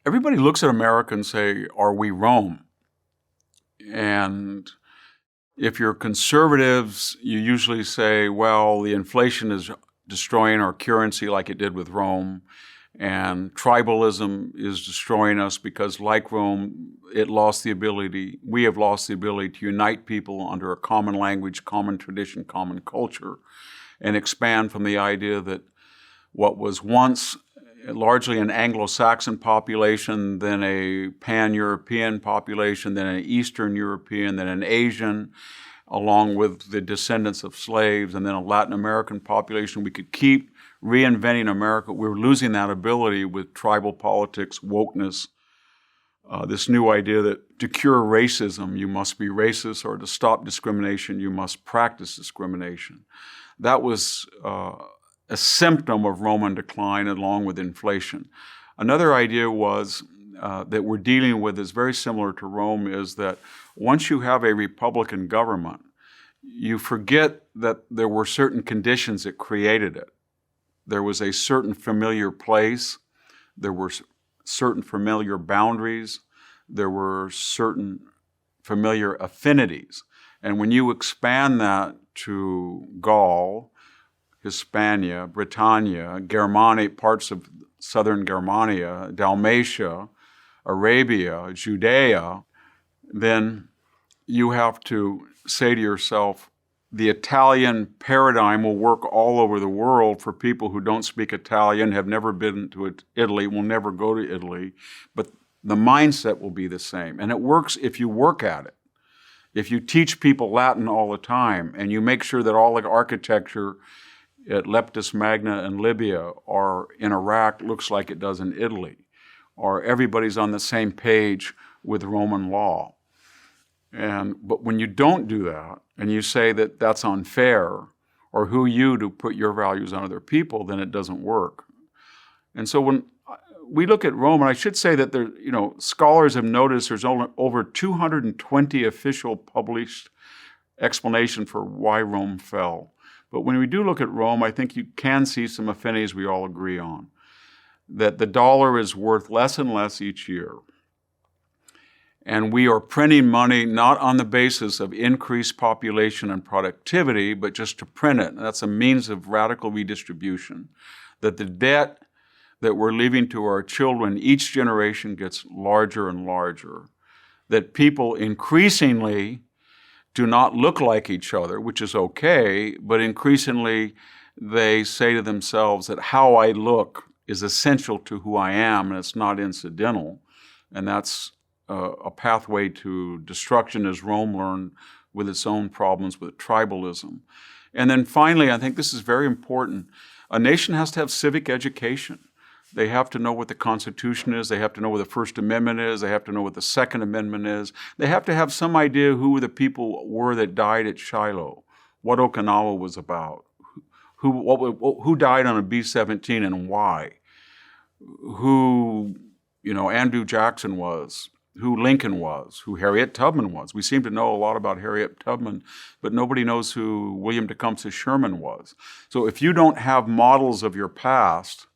everybody looks at America and say, are we Rome? And if you're conservatives, you usually say, well, the inflation is destroying our currency like it did with Rome. And tribalism is destroying us because, like Rome, we have lost the ability to unite people under a common language, common tradition, common culture, and expand from the idea that what was once largely an Anglo-Saxon population, then a pan-European population, then an Eastern European, then an Asian, along with the descendants of slaves, and then a Latin American population. We could keep reinventing America. We're losing that ability with tribal politics, wokeness, this new idea that to cure racism, you must be racist, or to stop discrimination, you must practice discrimination. That was a symptom of Roman decline along with inflation. Another idea was that we're dealing with is very similar to Rome, is that once you have a republican government, you forget that there were certain conditions that created it. There was a certain familiar place, there were certain familiar boundaries, there were certain familiar affinities. And when you expand that to Gaul, Hispania, Britannia, Germanic, parts of southern Germania, Dalmatia, Arabia, Judea, then you have to say to yourself, the Italian paradigm will work all over the world for people who don't speak Italian, have never been to Italy, will never go to Italy, but the mindset will be the same. And it works if you work at it. If you teach people Latin all the time and you make sure that all the architecture at Leptis Magna in Libya or in Iraq looks like it does in Italy, or everybody's on the same page with Roman law. But when you don't do that, and you say that that's unfair, or who you to put your values on other people, then it doesn't work. And so when we look at Rome, and I should say that there, scholars have noticed there's over 220 official published explanation for why Rome fell. But when we do look at Rome, I think you can see some affinities we all agree on. That the dollar is worth less and less each year. And we are printing money not on the basis of increased population and productivity, but just to print it. And that's a means of radical redistribution. That the debt that we're leaving to our children, each generation gets larger and larger. That people increasingly do not look like each other, which is okay, but increasingly they say to themselves that how I look is essential to who I am, and it's not incidental. And that's a pathway to destruction, as Rome learned with its own problems with tribalism. And then finally, I think this is very important, a nation has to have civic education. They have to know what the Constitution is. They have to know what the First Amendment is. They have to know what the Second Amendment is. They have to have some idea who the people were that died at Shiloh, what Okinawa was about, who died on a B-17 and why, who Andrew Jackson was, who Lincoln was, who Harriet Tubman was. We seem to know a lot about Harriet Tubman, but nobody knows who William Tecumseh Sherman was. So if you don't have models of your past,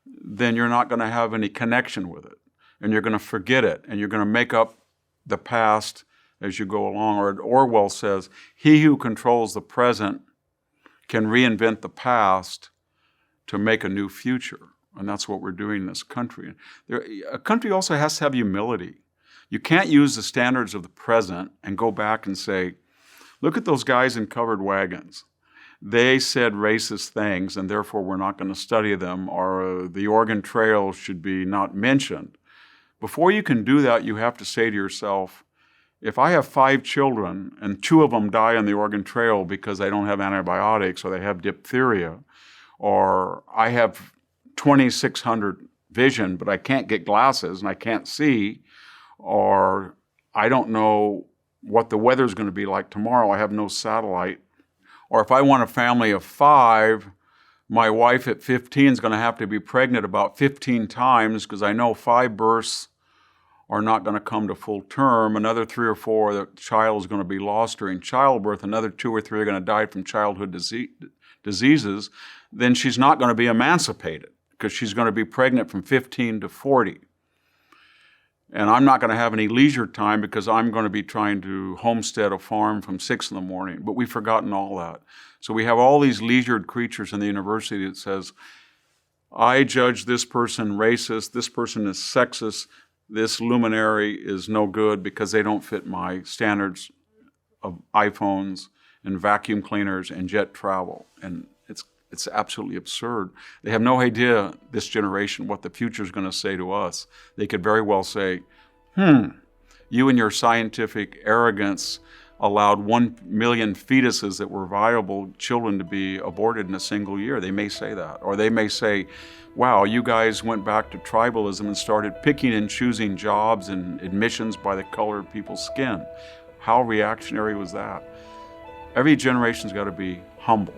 then you're not going to have any connection with it, and you're going to forget it, and you're going to make up the past as you go along. Or Orwell says, he who controls the present can reinvent the past to make a new future. And that's what we're doing in this country. A country also has to have humility. You can't use the standards of the present and go back and say, look at those guys in covered wagons. They said racist things, and therefore we're not going to study them, or the Oregon Trail should be not mentioned. Before you can do that, you have to say to yourself, if I have 5 children and 2 of them die on the Oregon Trail because they don't have antibiotics or they have diphtheria, or I have 2,600 vision, but I can't get glasses and I can't see, or I don't know what the weather's going to be like tomorrow, I have no satellite. Or if I want a family of 5, my wife at 15 is going to have to be pregnant about 15 times because I know 5 births are not going to come to full term. Another 3 or 4, the child is going to be lost during childbirth. Another 2 or 3 are going to die from childhood diseases. Then she's not going to be emancipated because she's going to be pregnant from 15 to 40. And I'm not going to have any leisure time because I'm going to be trying to homestead a farm from 6 in the morning. But we've forgotten all that. So we have all these leisured creatures in the university that says, I judge this person racist, this person is sexist, this luminary is no good because they don't fit my standards of iPhones and vacuum cleaners and jet travel. And it's absolutely absurd. They have no idea, this generation, what the future is going to say to us. They could very well say, you and your scientific arrogance allowed 1 million fetuses that were viable children to be aborted in a single year. They may say that. Or they may say, wow, you guys went back to tribalism and started picking and choosing jobs and admissions by the color of people's skin. How reactionary was that? Every generation's got to be humble.